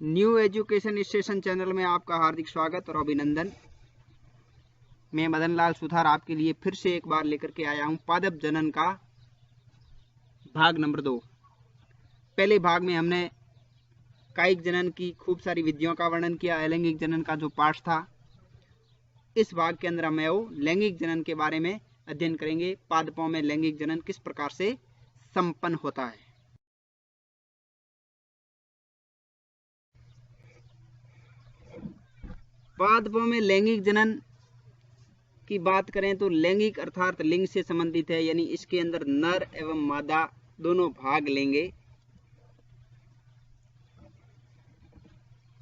New education station channel में आपका हार्दिक स्वागत और अभिनंदन। मैं मदन लाल सुथार आपके लिए फिर से एक बार लेकर के आया हूं पादप जनन का भाग नंबर 2। पहले भाग में हमने कायिक जनन की खूब सारी विधियों का वर्णन किया, अलैंगिक जनन का जो पाठ था। इस भाग के अंदर हम लैंगिक जनन के बारे में अध्ययन करेंगे। पादपों में लैंगिक जनन किस प्रकार से संपन्न होता है। पादपों में लैंगिक जनन की बात करें तो लैंगिक अर्थात लिंग से संबंधित है, यानी इसके अंदर नर एवं मादा दोनों भाग लेंगे।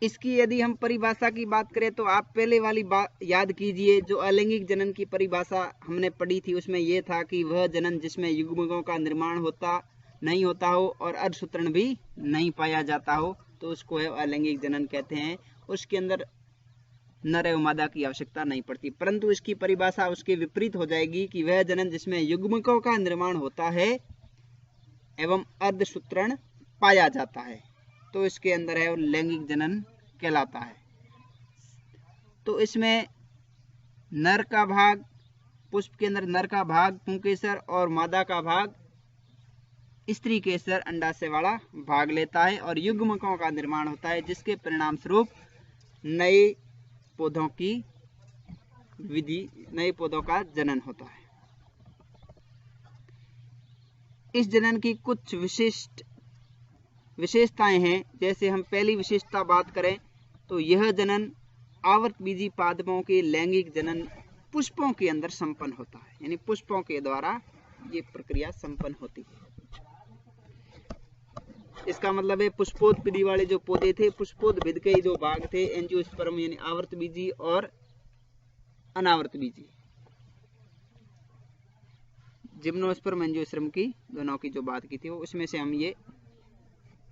इसकी यदि हम परिभाषा की बात करें तो आप पहले वाली बात याद कीजिए, जो अलैंगिक जनन की परिभाषा हमने पढ़ी थी उसमें यह था कि वह जनन जिसमें युग्मकों का निर्माण नहीं होता हो और अर्धसूत्रण भी नहीं पाया जाता हो, तो उसको है अलैंगिक जनन कहते हैं। उसके अंदर नर एवं मादा की आवश्यकता नहीं पड़ती, परंतु इसकी परिभाषा उसके विपरीत हो जाएगी कि वह जनन जिसमें युग्मकों का निर्माण होता है एवं अर्धसूत्रण पाया जाता है, तो इसके अंदर है लैंगिक जनन कहलाता है। तो इसमें नर का भाग, पुष्प के अंदर नर का भाग पुंकेसर और मादा का भाग स्त्री केसर अंडाशय वाला भाग लेता है और युग्मकों का निर्माण होता है, जिसके परिणाम स्वरूप नए पौधों का जनन होता है। इस जनन की कुछ विशेषताएं हैं। जैसे हम पहली विशेषता बात करें तो यह जनन आवर्तबीजी पादपों के लैंगिक जनन पुष्पों के अंदर संपन्न होता है, यानी पुष्पों के द्वारा ये प्रक्रिया संपन्न होती है। इसका मतलब है पुष्पोत्पीड़ी वाले जो पौधे थे, पुष्पोद्भिद के जो भाग थे, एंजियोस्पर्म यानी आवर्तबीजी और अनावर्तबीजी, जिम्नोस्पर्म एंजियोस्पर्म की दोनों की जो बात की थी वो उसमें से हम ये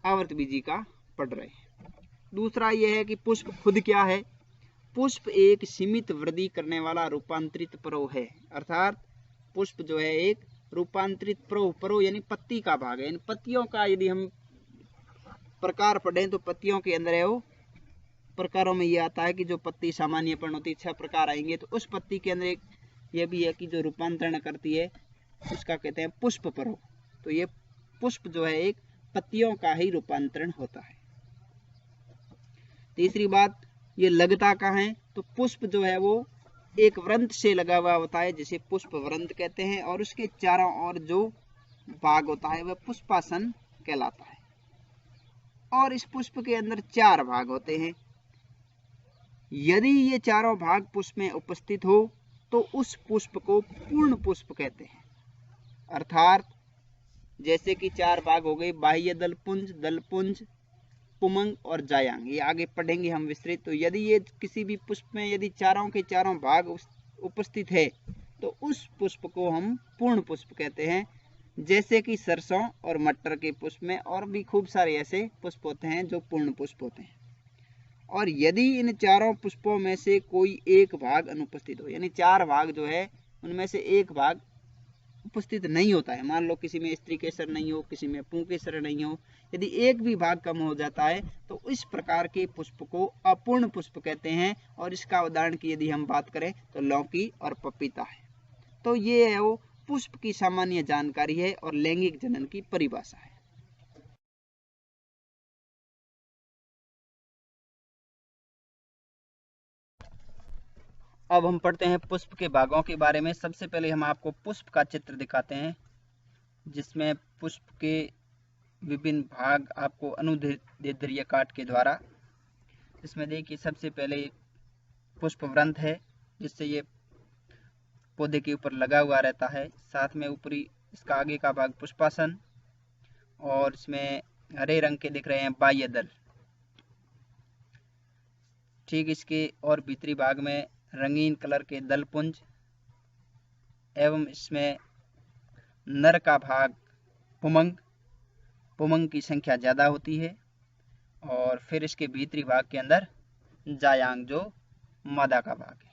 आवर्तबीजी का पढ़ रहे हैं। दूसरा यह है कि पुष्प खुद क्या है। पुष्प एक सीमित वृद्धि करने वाला रूपांतरित परो है, अर्थात पुष्प जो है एक रूपांतरित परो यानी पत्ती का भाग है। इन पत्तियों का यदि हम प्रकार पढ़ें तो पत्तियों के अंदर है वो प्रकारों में ये आता है कि जो पत्ती सामान्यपर्ण होती है 6 प्रकार आएंगे, तो उस पत्ती के अंदर एक ये भी है कि जो रूपांतरण करती है उसका कहते हैं पुष्प परो। तो ये पुष्प जो है एक पत्तियों का ही रूपांतरण होता है। तीसरी बात, ये लगता कहाँ है, तो पुष्प जो है वो एक वृंत से लगा हुआ होता है जिसे पुष्प वृंत कहते हैं, और उसके चारों ओर जो भाग होता है वह पुष्पासन कहलाता है। और इस पुष्प के अंदर 4 भाग होते हैं। यदि ये चारों भाग पुष्प में उपस्थित हो तो उस पुष्प को पूर्ण पुष्प कहते हैं। अर्थात जैसे कि 4 भाग हो गए, बाह्य दलपुंज, पुमंग और जायांग, ये आगे पढ़ेंगे हम विस्तृत। तो यदि ये किसी भी पुष्प में यदि चारों के चारों भाग उपस्थित है तो उस पुष्प को हम पूर्ण पुष्प कहते हैं। जैसे कि सरसों और मटर के पुष्प में और भी खूब सारे ऐसे पुष्प होते हैं जो पूर्ण पुष्प होते हैं। और यदि इन चारों पुष्पों में से कोई एक भाग अनुपस्थित हो, यानी 4 भाग जो है उनमें से एक भाग उपस्थित नहीं होता है, मान लो किसी में स्त्री केसर नहीं हो, किसी में पुंकेसर नहीं हो, यदि एक भी भाग कम हो जाता है तो इस प्रकार के पुष्प को अपूर्ण पुष्प कहते हैं। और इसका उदाहरण की यदि हम बात करें तो लौकी और पपीता है। तो ये है वो पुष्प की सामान्य जानकारी है और लैंगिक जनन की परिभाषा है। अब हम पढ़ते हैं पुष्प के भागों के बारे में। सबसे पहले हम आपको पुष्प का चित्र दिखाते हैं, जिसमें पुष्प के विभिन्न भाग आपको अनुदैर्ध्य काट के द्वारा। इसमें देखिए सबसे पहले पुष्प वृंत है, जिससे ये पौधे के ऊपर लगा हुआ रहता है। साथ में ऊपरी इसका आगे का भाग पुष्पासन, और इसमें हरे रंग के दिख रहे हैं बाह्य दल। ठीक इसके और भीतरी भाग में रंगीन कलर के दलपुंज एवं इसमें नर का भाग पुमंग की संख्या ज्यादा होती है। और फिर इसके भीतरी भाग के अंदर जायांग जो मादा का भाग है।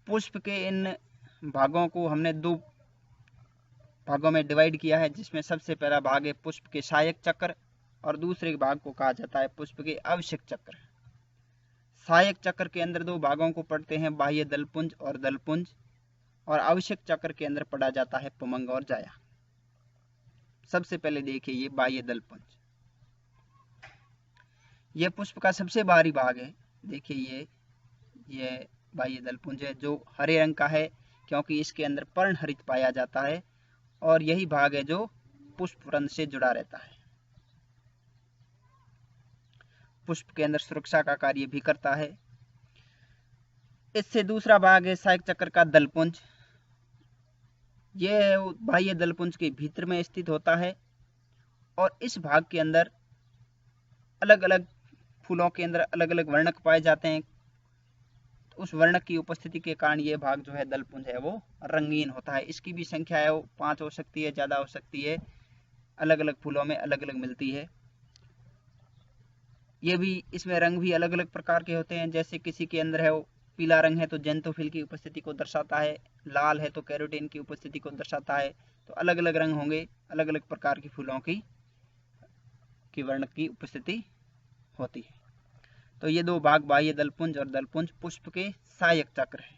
पुष्प के इन भागों को हमने 2 भागों में डिवाइड किया है, जिसमें सबसे पहला भाग है पुष्प के सहायक चक्र और दूसरे भाग को कहा जाता है पुष्प के आवश्यक चक्र। सहायक चक्र के अंदर दो भागों को पढ़ते हैं, बाह्य दलपुंज और दलपुंज, और आवश्यक चक्र के अंदर पढ़ा जाता है पुमंग और जाया। सबसे पहले देखिए ये बाह्य दलपुंज, ये पुष्प का सबसे बाहरी भाग है। देखिए ये बाह्य दलपुंज है जो हरे रंग का है क्योंकि इसके अंदर पर्णहरित पाया जाता है, और यही भाग है जो पुष्परंध्र से जुड़ा रहता है, पुष्प के अंदर सुरक्षा का कार्य भी करता है। इससे दूसरा भाग है सहायक चक्र का दलपुंज। यह बाह्य दलपुंज के भीतर में स्थित होता है, और इस भाग के अंदर अलग अलग फूलों के अंदर अलग अलग वर्णक पाए जाते हैं। उस वर्णक की उपस्थिति के कारण यह भाग जो है दलपुंज है वो रंगीन होता है। इसकी भी संख्या है वो 5 हो सकती है, ज्यादा हो सकती है, अलग अलग फूलों में अलग अलग मिलती है। ये भी इसमें रंग भी अलग अलग प्रकार के होते हैं, जैसे किसी के अंदर है वो पीला रंग है तो जेंथोफिल की उपस्थिति को दर्शाता है, लाल है तो कैरोटीन की उपस्थिति को दर्शाता है। तो अलग अलग रंग होंगे, अलग अलग प्रकार की फूलों की वर्णक की उपस्थिति होती है। तो ये दो भाग बाह्य दलपुंज और दलपुंज पुष्प के सहायक चक्र है।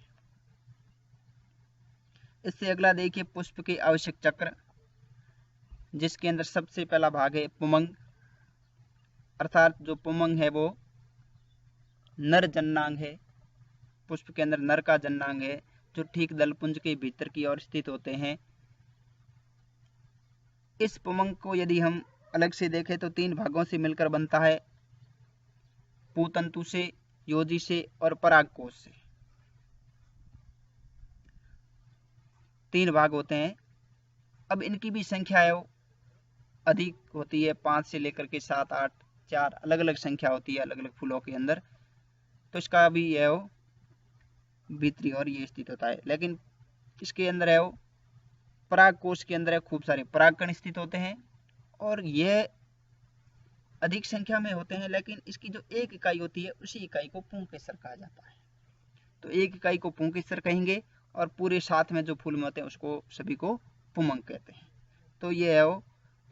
इससे अगला देखिए पुष्प के आवश्यक चक्र, जिसके अंदर सबसे पहला भाग है पुमंग, अर्थात जो पुमंग है वो नर जननांग है। पुष्प के अंदर नर का जननांग है जो ठीक दलपुंज के भीतर की ओर स्थित होते हैं। इस पुमंग को यदि हम अलग से देखें तो 3 भागों से मिलकर बनता है, पूतंतु से, योजी से और परागकोश से। 3 भाग होते हैं। अब इनकी भी संख्या है वो अधिक होती है, 5 से लेकर के 7, 8, 4 अलग अलग संख्या होती है अलग अलग फूलों के अंदर। तो इसका भी है वो भीतरी और ये स्थित होता है, लेकिन इसके अंदर है वो परागकोश के अंदर है खूब सारे परागकण स्थित होते हैं, और यह अधिक संख्या में होते हैं। लेकिन इसकी जो एक इकाई होती है उसी इकाई को पुंकेसर कहा जाता है। तो एक इकाई को पुंकेसर कहेंगे और पूरे साथ में जो फूल में होते हैं उसको सभी को पुमंग कहते हैं। तो ये है वो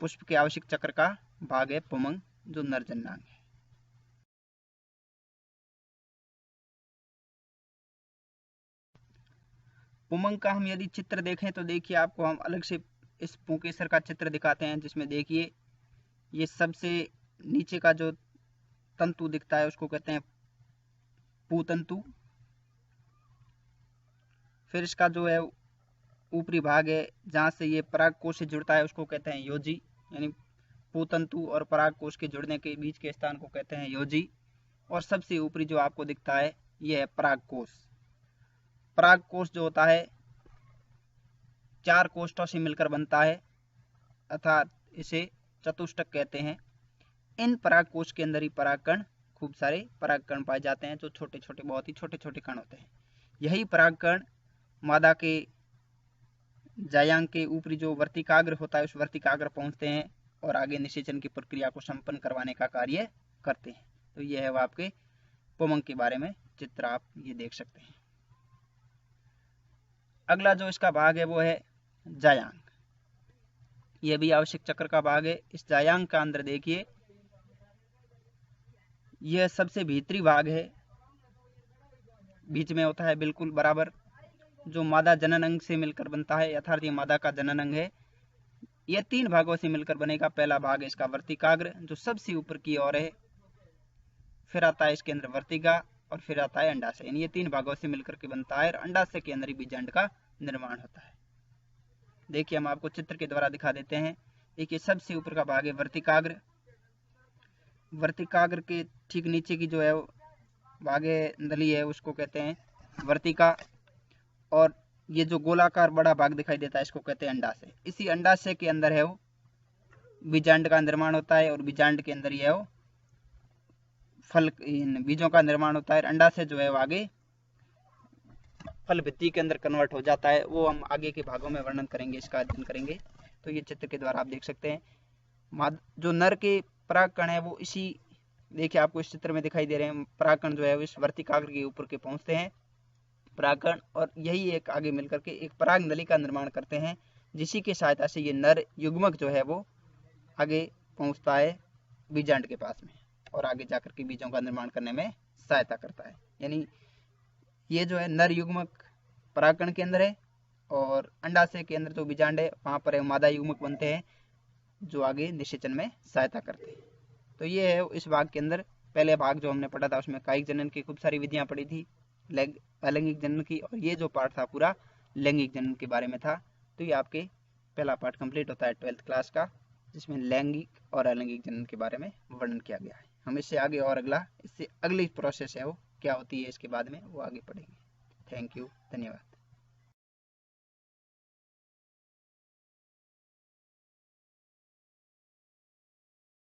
पुष्प के आवश्यक चक्र का भाग है पुमंग, जो नर जननांग है। पुमंग का हम यदि चित्र देखें तो देखिए आपको हम अलग से इस पुंकेसर का चित्र दिखाते हैं, जिसमें देखिए ये सबसे नीचे का जो तंतु दिखता है उसको कहते हैं पूतंतु। फिर इसका जो है ऊपरी भाग है जहां से ये परागकोश से जुड़ता है उसको कहते हैं योजी, यानी पूतंतु और परागकोश के जुड़ने के बीच के स्थान को कहते हैं योजी। और सबसे ऊपरी जो आपको दिखता है ये है परागकोश। परागकोश जो होता है 4 कोष्ठों से मिलकर बनता है, अर्थात इसे चतुष्टक कहते हैं। इन परागकोश के अंदर ही परागकण, खूब सारे परागकण पाए जाते हैं जो छोटे छोटे, बहुत ही छोटे छोटे कण होते हैं। यही परागकण मादा के जायांग के ऊपरी जो वर्तिकाग्र होता है उस वर्तिकाग्र पहुंचते हैं और आगे निषेचन की प्रक्रिया को संपन्न करवाने का कार्य करते हैं। तो यह है वो आपके पुमंग के बारे में चित्र, आप ये देख सकते हैं। अगला जो इसका भाग है वो है जायांग। यह भी आवश्यक चक्र का भाग है। इस जायांग का अंदर देखिए यह सबसे भीतरी भाग है, बीच में होता है बिल्कुल बराबर, जो मादा जनन अंग से मिलकर बनता है, अर्थात ये मादा का जनन अंग है। यह 3 भागों से मिलकर बनेगा। पहला भाग है इसका वर्तिकाग्र जो सबसे ऊपर की ओर है, फिर आता है इसके अंदर वर्तिका, और फिर आता है अंडाशय। इन ये 3 भागों से मिलकर के बनता है और अंडाशय के अंदर ही बीजांड का निर्माण होता है। देखिए हम आपको चित्र के द्वारा दिखा देते हैं। देखिए सबसे ऊपर का भाग है वर्तिकाग्र। वर्तिकाग्र के ठीक नीचे की जो है भाग नली है उसको कहते हैं वर्तिका, और ये जो गोलाकार बड़ा भाग दिखाई देता है इसको कहते हैं अंडाशय। इसी अंडाशय के अंदर है वो बीजांड का निर्माण होता है, और बीजांड के अंदर ही है वो फल, बीजों का निर्माण होता है। अंडाशय जो है वो आगे फल भित्ति के अंदर कन्वर्ट हो जाता है। वो हम आगे के भागों में वर्णन करेंगे, इसका अध्ययन करेंगे। तो ये चित्र के द्वारा आप देख सकते हैं जो नर के परागकण है वो इसी, देखिए आपको इस चित्र में दिखाई दे रहे हैं, परागकण जो है वो इस वर्तिकाग्र के ऊपर के पहुंचते हैं परागकण, और यही एक आगे मिलकर के एक पराग नली का निर्माण करते हैं, जिसी की सहायता से ये नर युग्मक जो है वो आगे पहुंचता है बीजांड के पास में, और आगे जाकर के बीजों का निर्माण करने में सहायता करता है। यानी ये जो है नर युग्मक परागकण के अंदर है, और अंडाशय के अंदर जो बीजांड है वहां पर मादा युग्मक बनते हैं जो आगे निषेचन में सहायता करते हैं। तो ये है इस भाग के अंदर। पहले भाग जो हमने पढ़ा था उसमें कायिक जनन की खूब सारी विधियां पढ़ी थी, अलैंगिक जनन की, और ये जो पार्ट था पूरा लैंगिक जनन के बारे में था। तो ये आपके पहला पार्ट कंप्लीट होता है 12th क्लास का, जिसमें लैंगिक और अलैंगिक जनन के बारे में वर्णन किया गया है। हम इससे आगे और इससे अगली प्रोसेस है वो क्या होती है इसके बाद में वो आगे पढ़ेंगे। थैंक यू, धन्यवाद।